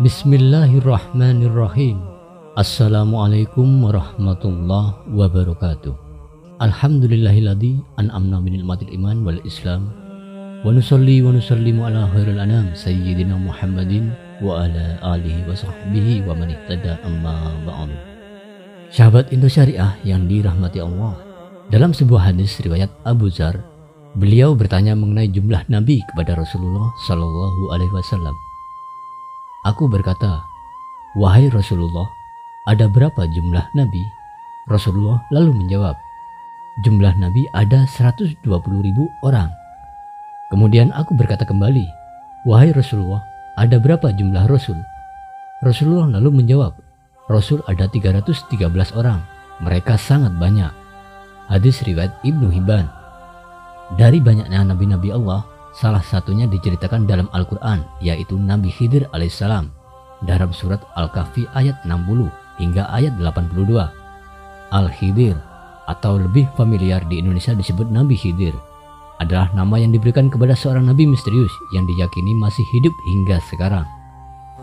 Bismillahirrahmanirrahim. Assalamualaikum warahmatullahi wabarakatuh. Alhamdulillahilladzi an'amna binikmatil iman wal islam. Wa nusalli wa nusallimu ala khairil anam sayyidina Muhammadin wa ala alihi wa sahbihi wa man ihtada amma ba'du. Sahabat Indosyariah yang dirahmati Allah, dalam sebuah hadis riwayat Abu Dzar, beliau bertanya mengenai jumlah nabi kepada Rasulullah sallallahu alaihi wasallam. Aku berkata, "Wahai Rasulullah, ada berapa jumlah nabi?" Rasulullah lalu menjawab, "Jumlah nabi ada 120.000 orang." Kemudian aku berkata kembali, "Wahai Rasulullah, ada berapa jumlah rasul?" Rasulullah lalu menjawab, "Rasul ada 313 orang. Mereka sangat banyak." Hadis riwayat Ibnu Hibban. Dari banyaknya nabi-nabi Allah, salah satunya diceritakan dalam Al-Quran, yaitu Nabi Khidir alaihissalam dalam surat Al-Kahfi ayat 60 hingga ayat 82. Al-Khidir atau lebih familiar di Indonesia disebut Nabi Khidir adalah nama yang diberikan kepada seorang nabi misterius yang diyakini masih hidup hingga sekarang.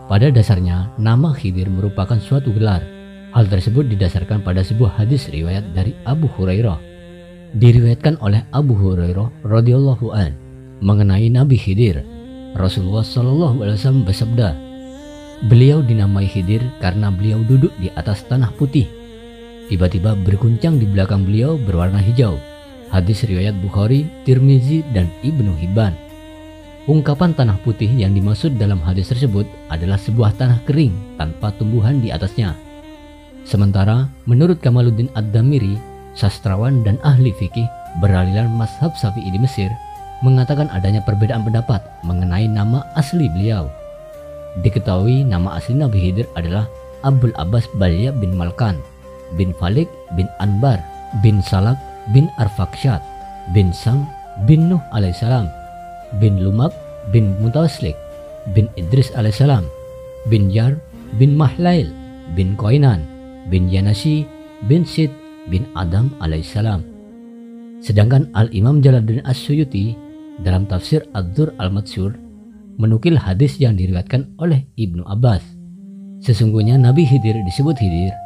Pada dasarnya, nama Khidir merupakan suatu gelar. Hal tersebut didasarkan pada sebuah hadis riwayat dari Abu Hurairah. Diriwayatkan oleh Abu Hurairah radhiyallahu an mengenai Nabi Khidir. Rasulullah Shallallahu Alaihi Wasallam bersabda, beliau dinamai Khidir karena beliau duduk di atas tanah putih. Tiba-tiba berguncang di belakang beliau berwarna hijau. Hadis riwayat Bukhari, Tirmizi, dan Ibnu Hibban. Ungkapan tanah putih yang dimaksud dalam hadis tersebut adalah sebuah tanah kering tanpa tumbuhan di atasnya. Sementara menurut Kamaluddin Ad-Damiri, sastrawan dan ahli fikih beraliran mazhab Syafi'i di Mesir, mengatakan adanya perbedaan pendapat mengenai nama asli beliau. Diketahui nama asli Nabi Khidir adalah Abul Abbas Balya bin Malkan bin Falik bin Anbar bin Salak bin Arfaksyad bin Sam bin Nuh alaihissalam bin Lumak bin Mutawaslik bin Idris alaihissalam bin Jar bin Mahlail bin Koinan bin Yanasi bin Sid bin Adam alaihissalam. Sedangkan Al-Imam Jalaluddin As-Suyuti dalam tafsir Ad-Dur Al-Mansur menukil hadis yang diriwayatkan oleh Ibnu Abbas. Sesungguhnya Nabi Khidir disebut Khidir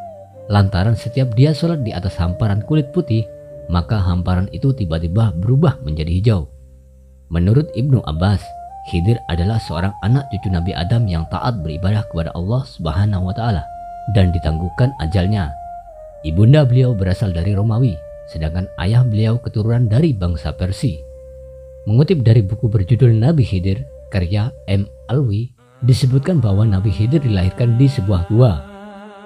lantaran setiap dia sholat di atas hamparan kulit putih, maka hamparan itu tiba-tiba berubah menjadi hijau. Menurut Ibnu Abbas, Khidir adalah seorang anak cucu Nabi Adam yang taat beribadah kepada Allah Subhanahu wa Ta'ala dan ditangguhkan ajalnya. Ibunda beliau berasal dari Romawi, sedangkan ayah beliau keturunan dari bangsa Persia. Mengutip dari buku berjudul Nabi Khidir karya M. Alwi, disebutkan bahwa Nabi Khidir dilahirkan di sebuah gua.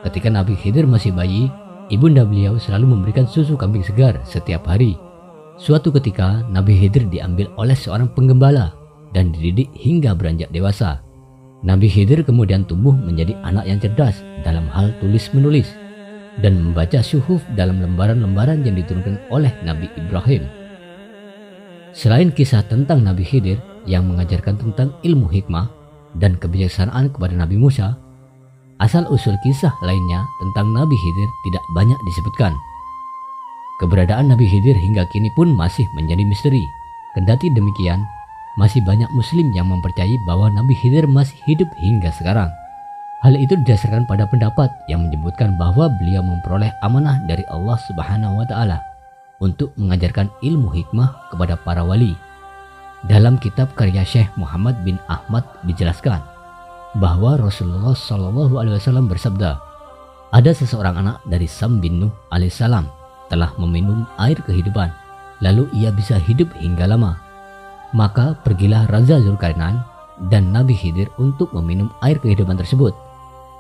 Ketika Nabi Khidir masih bayi, ibunda beliau selalu memberikan susu kambing segar setiap hari. Suatu ketika Nabi Khidir diambil oleh seorang penggembala dan dididik hingga beranjak dewasa. Nabi Khidir kemudian tumbuh menjadi anak yang cerdas dalam hal tulis menulis dan membaca syuhuf dalam lembaran-lembaran yang diturunkan oleh Nabi Ibrahim. Selain kisah tentang Nabi Khidir yang mengajarkan tentang ilmu hikmah dan kebijaksanaan kepada Nabi Musa, asal-usul kisah lainnya tentang Nabi Khidir tidak banyak disebutkan. Keberadaan Nabi Khidir hingga kini pun masih menjadi misteri. Kendati demikian, masih banyak muslim yang mempercayai bahwa Nabi Khidir masih hidup hingga sekarang. Hal itu didasarkan pada pendapat yang menyebutkan bahwa beliau memperoleh amanah dari Allah Subhanahu wa Ta'ala untuk mengajarkan ilmu hikmah kepada para wali. Dalam kitab karya Syekh Muhammad bin Ahmad dijelaskan bahwa Rasulullah Shallallahu Alaihi Wasallam bersabda, ada seseorang anak dari Sam bin Nuh alaihissalam telah meminum air kehidupan, lalu ia bisa hidup hingga lama. Maka pergilah Raja Zulkarnain dan Nabi Khidir untuk meminum air kehidupan tersebut.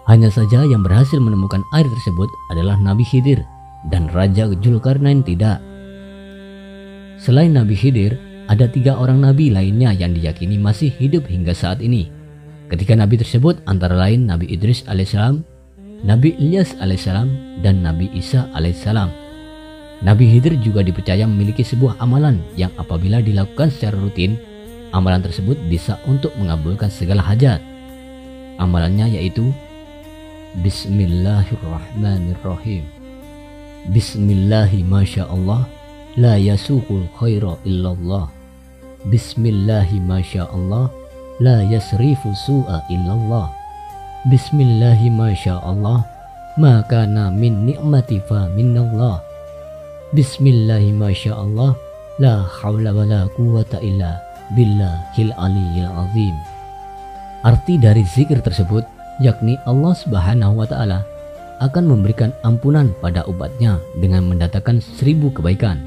Hanya saja yang berhasil menemukan air tersebut adalah Nabi Khidir dan Raja Zulkarnain tidak. Selain Nabi Khidir, ada 3 orang nabi lainnya yang diyakini masih hidup hingga saat ini. Ketika nabi tersebut antara lain Nabi Idris alaihissalam, Nabi Ilyas alaihissalam, dan Nabi Isa alaihissalam. Nabi Khidir juga dipercaya memiliki sebuah amalan yang apabila dilakukan secara rutin, amalan tersebut bisa untuk mengabulkan segala hajat. Amalannya yaitu Bismillahirrahmanirrahim. Bismillahi masyaallah, la yasuqul khaira illallah. Bismillahi masyaallah, la yasrifu su'a illallah. Bismillahi masyaallah, ma kana min ni'mati fa minallah. Bismillahi masyaallah, la haula wala quwata illa billahil aliyyil azim. Arti dari zikir tersebut yakni Allah Subhanahu wa taala akan memberikan ampunan pada umatnya dengan mendatangkan 1000 kebaikan.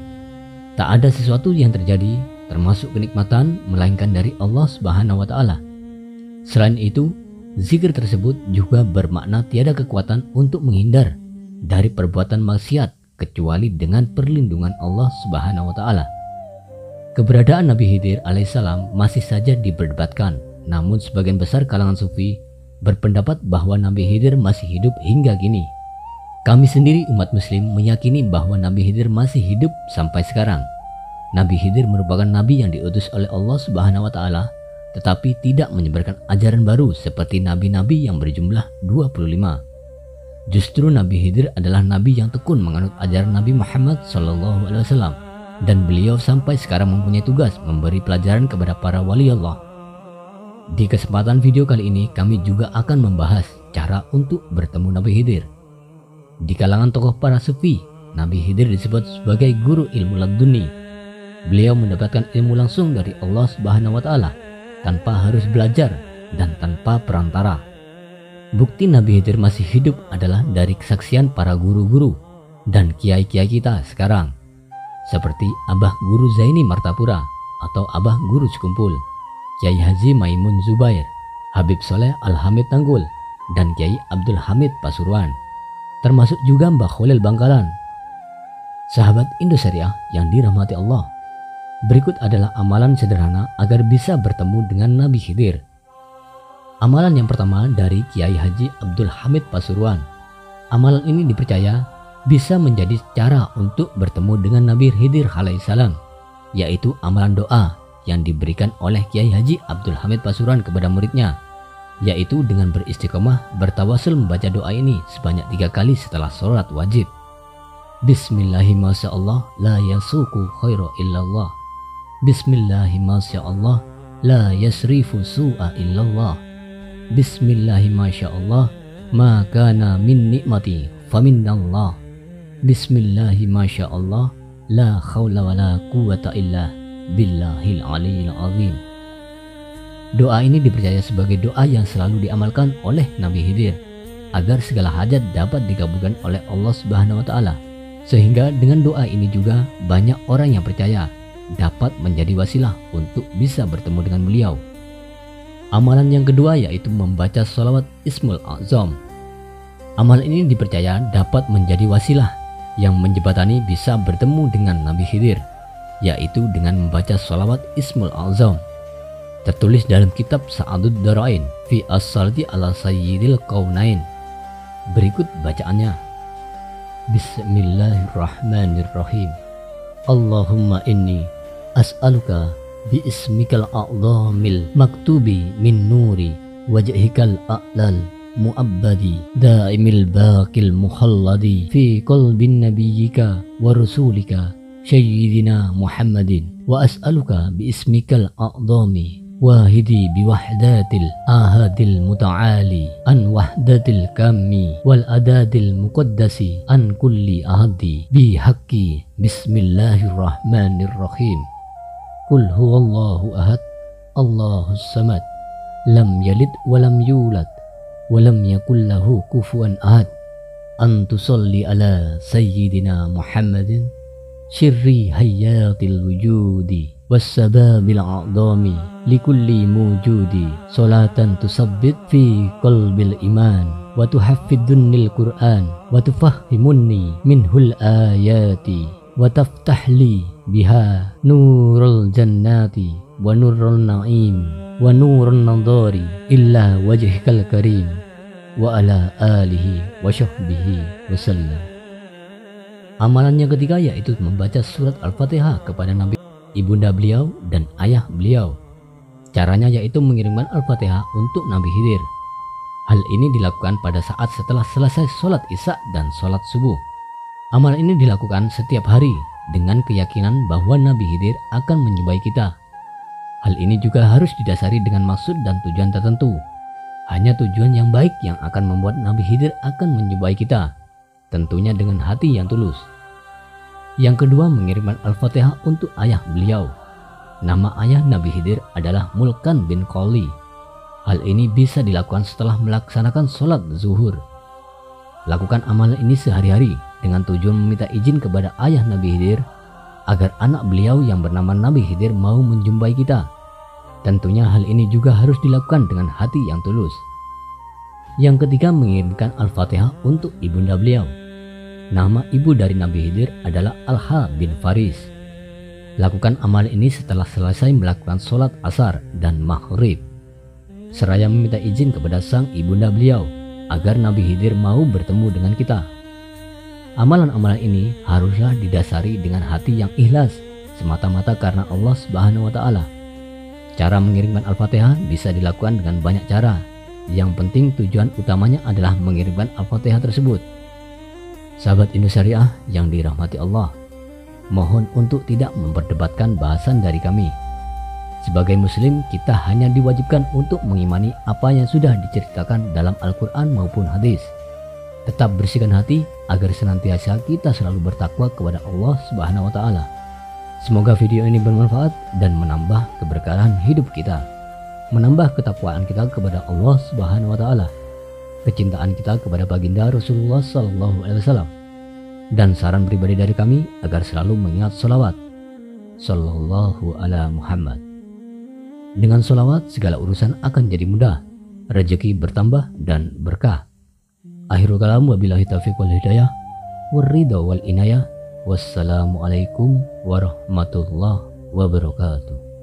Tak ada sesuatu yang terjadi termasuk kenikmatan melainkan dari Allah Subhanahu wa taala. Selain itu, zikir tersebut juga bermakna tiada kekuatan untuk menghindar dari perbuatan maksiat kecuali dengan perlindungan Allah Subhanahu wa taala. Keberadaan Nabi Khidir alaihissalam masih saja diperdebatkan, namun sebagian besar kalangan sufi berpendapat bahwa Nabi Khidir masih hidup hingga kini. Kami sendiri umat muslim meyakini bahwa Nabi Khidir masih hidup sampai sekarang. Nabi Khidir merupakan nabi yang diutus oleh Allah Subhanahu wa taala, tetapi tidak menyebarkan ajaran baru seperti nabi-nabi yang berjumlah 25. Justru Nabi Khidir adalah nabi yang tekun menganut ajaran Nabi Muhammad SAW, dan beliau sampai sekarang mempunyai tugas memberi pelajaran kepada para wali Allah. Di kesempatan video kali ini kami juga akan membahas cara untuk bertemu Nabi Khidir. Di kalangan tokoh para sufi, Nabi Khidir disebut sebagai guru ilmu laduni. Beliau mendapatkan ilmu langsung dari Allah Subhanahu wa taala tanpa harus belajar dan tanpa perantara. Bukti Nabi Khidir masih hidup adalah dari kesaksian para guru-guru dan kiai-kiai kita sekarang, seperti Abah Guru Zaini Martapura atau Abah Guru Sekumpul, Kiai Haji Maimun Zubair, Habib Soleh Al-Hamid Tanggul, dan Kiai Abdul Hamid Pasuruan, termasuk juga Mbah Khalil Bangkalan. Sahabat Indoseriah yang dirahmati Allah, berikut adalah amalan sederhana agar bisa bertemu dengan Nabi Khidir. Amalan yang pertama dari Kiai Haji Abdul Hamid Pasuruan. Amalan ini dipercaya bisa menjadi cara untuk bertemu dengan Nabi Khidir alaihissalam, yaitu amalan doa yang diberikan oleh Kiai Haji Abdul Hamid Pasuruan kepada muridnya, yaitu dengan beristiqomah bertawasul membaca doa ini sebanyak 3 kali setelah sholat wajib. Bismillahirrahmanirrahim, la yasuku khairu illallah. Bismillahirrahmanirrahim, la yasrifu su'a illallah. Bismillahirrahmanirrahim, ma kana min ni'mati faminallah. Bismillahirrahmanirrahim, la khawla wa la quwata illa billahil aliyyil azim. Doa ini dipercaya sebagai doa yang selalu diamalkan oleh Nabi Khidir agar segala hajat dapat dikabulkan oleh Allah Subhanahu wa taala. Sehingga dengan doa ini juga banyak orang yang percaya dapat menjadi wasilah untuk bisa bertemu dengan beliau. Amalan yang kedua yaitu membaca sholawat Ismul A'zam. Amalan ini dipercaya dapat menjadi wasilah yang menjembatani bisa bertemu dengan Nabi Khidir, yaitu dengan membaca sholawat Ismul A'zam. Tertulis dalam kitab Sa'adud Darain fi as-salati ala sayyidil qaunain. Berikut bacaannya. Bismillahirrahmanirrahim. Allahumma inni as'aluka bi ismikal a'zamil maktubi min nuri wajhikal a'lal mu'abbadi daimil baqil mukhalladi fi qalbin nabiyyika wa rasulika sayyidina Muhammadin, wa as'aluka bi ismikal a'zami wahidi bi wahdatil ahadil muta'ali an wahdatil kammi wal adadil muqaddasi an kulli ahadi bi haqqi bismillahirrahmanirrahim. Qul huwallahu ahad, Allahus samad, lam yalid walam yulad walam yakul lahu kufuwan ahad, an tusalli ala sayyidina Muhammadin syirri hayatil wujudi wassababil a'zami likulli mujudi salatan tusabbit fi qalbil iman wa tuhaffidunnil Qur'an wa tufahhimunni minhul ayati wa taftahli biha nurul jannati wa nurul na'im wa nurun nadari illa wajhikal karim wa ala alihi wa sahbihi wasallam. Amalan yang ketiga yaitu membaca surat Al-Fatihah kepada Nabi, ibunda beliau dan ayah beliau. Caranya yaitu mengirimkan Al-Fatihah untuk Nabi Khidir. Hal ini dilakukan pada saat setelah selesai sholat isya dan sholat subuh. Amalan ini dilakukan setiap hari dengan keyakinan bahwa Nabi Khidir akan menyubai kita. Hal ini juga harus didasari dengan maksud dan tujuan tertentu. hanya tujuan yang baik yang akan membuat Nabi Khidir akan menjumpai kita, tentunya dengan hati yang tulus. Yang kedua, mengirimkan Al-Fatihah untuk ayah beliau. Nama ayah Nabi Khidir adalah Mulkan bin Qoli. Hal ini bisa dilakukan setelah melaksanakan sholat zuhur. Lakukan amalan ini sehari-hari dengan tujuan meminta izin kepada ayah Nabi Khidir agar anak beliau yang bernama Nabi Khidir mau menjumpai kita. Tentunya hal ini juga harus dilakukan dengan hati yang tulus. Yang ketiga, mengirimkan Al-Fatihah untuk ibunda beliau. Nama ibu dari Nabi Khidir adalah Alha bin Faris. Lakukan amal ini setelah selesai melakukan sholat asar dan maghrib, seraya meminta izin kepada sang ibunda beliau agar Nabi Khidir mau bertemu dengan kita. Amalan-amalan ini haruslah didasari dengan hati yang ikhlas semata-mata karena Allah Subhanahu wa Ta'ala. Cara mengirimkan Al-Fatihah bisa dilakukan dengan banyak cara. Yang penting tujuan utamanya adalah mengirimkan Al-Fatihah tersebut. Sahabat Indosyariah yang dirahmati Allah, mohon untuk tidak memperdebatkan bahasan dari kami. Sebagai muslim, kita hanya diwajibkan untuk mengimani apa yang sudah diceritakan dalam Al-Quran maupun hadis. Tetap bersihkan hati agar senantiasa kita selalu bertakwa kepada Allah Subhanahu wa Ta'ala. Semoga video ini bermanfaat dan menambah keberkahan hidup kita, menambah ketakwaan kita kepada Allah Subhanahu wa Ta'ala, kecintaan kita kepada baginda Rasulullah Sallallahu Alaihi Wasallam, dan saran pribadi dari kami agar selalu mengingat sholawat Sallallahu ala Muhammad. Dengan sholawat segala urusan akan jadi mudah, rezeki bertambah dan berkah. Akhirul kalam, wabillahi taufiq wal hidayah, warridha wal inayah. Wassalamualaikum warahmatullahi wabarakatuh.